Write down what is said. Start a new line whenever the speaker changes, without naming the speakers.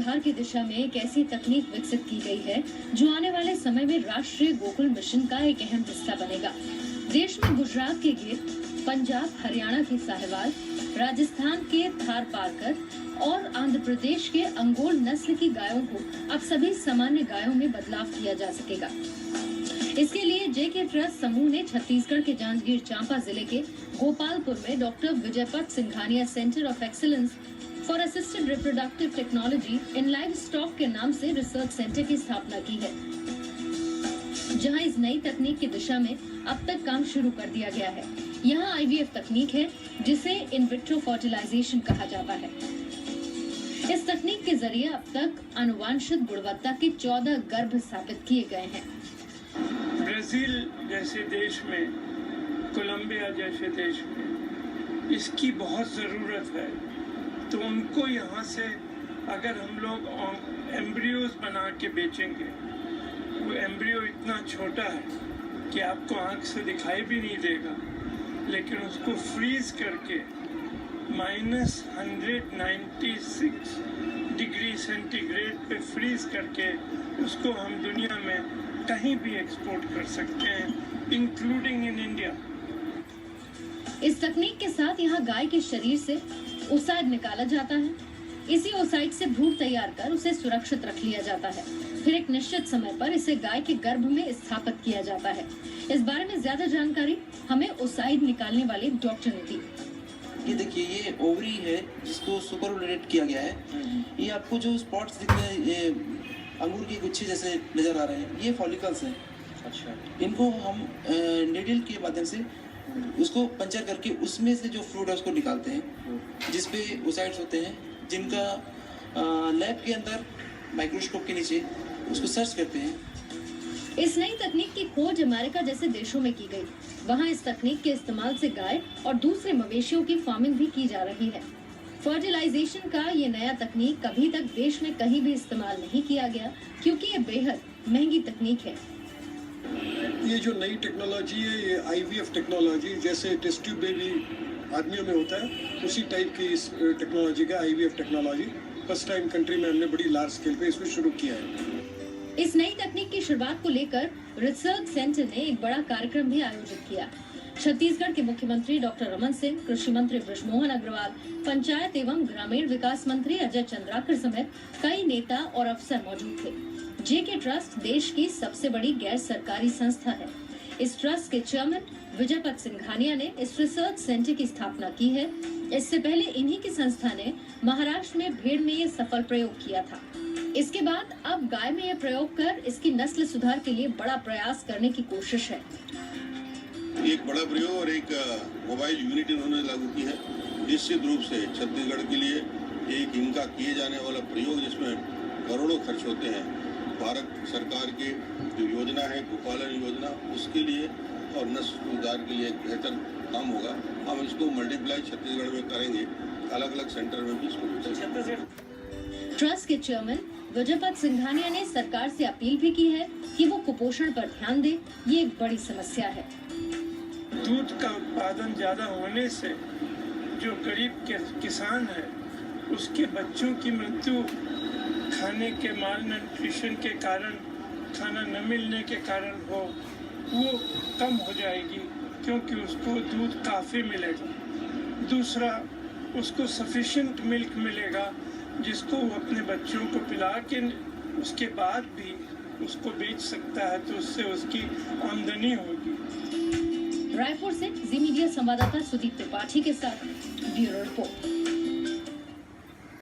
सुधार की दिशा में एक ऐसी तकनीक विकसित की गई है जो आने वाले समय में राष्ट्रीय गोकुल मिशन का एक अहम हिस्सा बनेगा। देश में गुजरात के गिर, पंजाब हरियाणा की साहिवाल, राजस्थान के थारपारकर और आंध्र प्रदेश के अंगोल नस्ल की गायों को अब सभी सामान्य गायों में बदलाव किया जा सकेगा। इसके लिए जेके ट्रस्ट समूह ने छत्तीसगढ़ के जांजगीर चांपा जिले के गोपालपुर में doctor Vijaypat Singhania centre of excellence for assisted reproductive technology in live stock के नाम से रिसर्च सेंटर की स्थापना की है, जहां इस नई तकनीक की दिशा में अब तक काम शुरू कर दिया गया है। यहाँ IVF तकनीक है जिसे इन विट्रो फर्टिलाइजेशन कहा जाता है। इस तकनीक के जरिए अब तक आनुवांशिक गुणवत्ता के 14 गर्भ स्थापित किए गए हैं।
ब्राजील जैसे देश में, कोलंबिया जैसे देश में इसकी बहुत ज़रूरत है, तो उनको यहाँ से अगर हम लोग एम्ब्रियोज बना के बेचेंगे, वो एम्ब्रियो इतना छोटा है कि आपको आँख से दिखाई भी नहीं देगा, लेकिन उसको फ्रीज करके -196 डिग्री सेंटीग्रेड पे फ्रीज करके उसको हम दुनिया में कहीं भी एक्सपोर्ट कर सकते हैं, इंक्लूडिंग इन इंडिया।
इस तकनीक के साथ यहाँ गाय के शरीर से ओसाइड निकाला जाता है। इसी ओसाइड से भ्रूण तैयार कर उसे सुरक्षित रख लिया जाता है। फिर एक निश्चित समय पर इसे गाय के गर्भ में स्थापित किया जाता है। इस बारे में ज्यादा जानकारी हमें ओसाइड निकालने वाले डॉक्टर ने दी।
ये देखिए, ये ओवरी है जिसको सुपरओलेट किया गया है। ये आपको जो स्पॉट्स दिख रहे हैं, ये अंगूर की गुच्छे जैसे नजर आ रहे हैं, ये फॉलिकल्स हैं। अच्छा, इनको हम नीडल के माध्यम से उसको पंचर करके उसमें से जो फ्रूट है उसको निकालते हैं, जिसपे ओसाइड्स होते हैं, जिनका लैब के अंदर माइक्रोस्कोप के नीचे उसको सर्च करते हैं।
इस नई तकनीक की खोज अमेरिका जैसे देशों में की गई। वहाँ इस तकनीक के इस्तेमाल से गाय और दूसरे मवेशियों की फार्मिंग भी की जा रही है। फर्टिलाइजेशन का ये नया तकनीक कभी तक देश में कहीं भी इस्तेमाल नहीं किया गया, क्योंकि ये बेहद महंगी तकनीक है।
ये जो नई टेक्नोलॉजी है, ये IVF टेक्नोलॉजी, जैसे टेस्ट ट्यूब बेबी आदमियों में होता है, उसी टाइप की इस टेक्नोलॉजी का IVF technology first time country में हमने बड़ी लार्ज स्केल पे इसको शुरू किया है।
इस नई तकनीक की शुरुआत को लेकर रिसर्च सेंटर ने एक बड़ा कार्यक्रम भी आयोजित किया। छत्तीसगढ़ के मुख्यमंत्री डॉक्टर रमन सिंह, कृषि मंत्री बृजमोहन अग्रवाल, पंचायत एवं ग्रामीण विकास मंत्री अजय चंद्राकर समेत कई नेता और अफसर मौजूद थे। जेके ट्रस्ट देश की सबसे बड़ी गैर सरकारी संस्था है। इस ट्रस्ट के चेयरमैन विजयपत सिंघानिया ने इस रिसर्च सेंटर की स्थापना की है। इससे पहले इन्हीं की संस्था ने महाराष्ट्र में भेड़ में ये सफल प्रयोग किया था। इसके बाद अब गाय में यह प्रयोग कर इसकी नस्ल सुधार के लिए बड़ा प्रयास करने की कोशिश है।
एक बड़ा प्रयोग और एक मोबाइल यूनिट इन्होंने लागू की है। निश्चित रूप से छत्तीसगढ़ के लिए एक इनका किए जाने वाला प्रयोग जिसमें करोड़ों खर्च होते हैं, भारत सरकार की जो योजना है गोपालन योजना, उसके लिए और नस्ल सुधार के लिए एक बेहतर काम होगा। हम इसको मल्टीप्लाई छत्तीसगढ़ में करेंगे, अलग अलग सेंटर में भी इसको।
ट्रस्ट के चेयरमैन विजयपत सिंघानिया ने सरकार से अपील भी की है कि वो कुपोषण पर ध्यान दे। ये एक बड़ी समस्या है।
दूध का उत्पादन ज्यादा होने से जो गरीब किसान है उसके बच्चों की मृत्यु खाने के माल न्यूट्रिशन के कारण, खाना न मिलने के कारण वो कम हो जाएगी, क्योंकि उसको दूध काफ़ी मिलेगा। दूसरा, उसको सफिशिएंट मिल्क मिलेगा जिसको वो अपने बच्चों को पिला के उसके बाद भी उसको बेच सकता है, तो उससे उसकी आमदनी होगी।
रायपुर से जी मीडिया संवाददाता सुदीप त्रिपाठी के साथ ब्यूरो रिपोर्ट।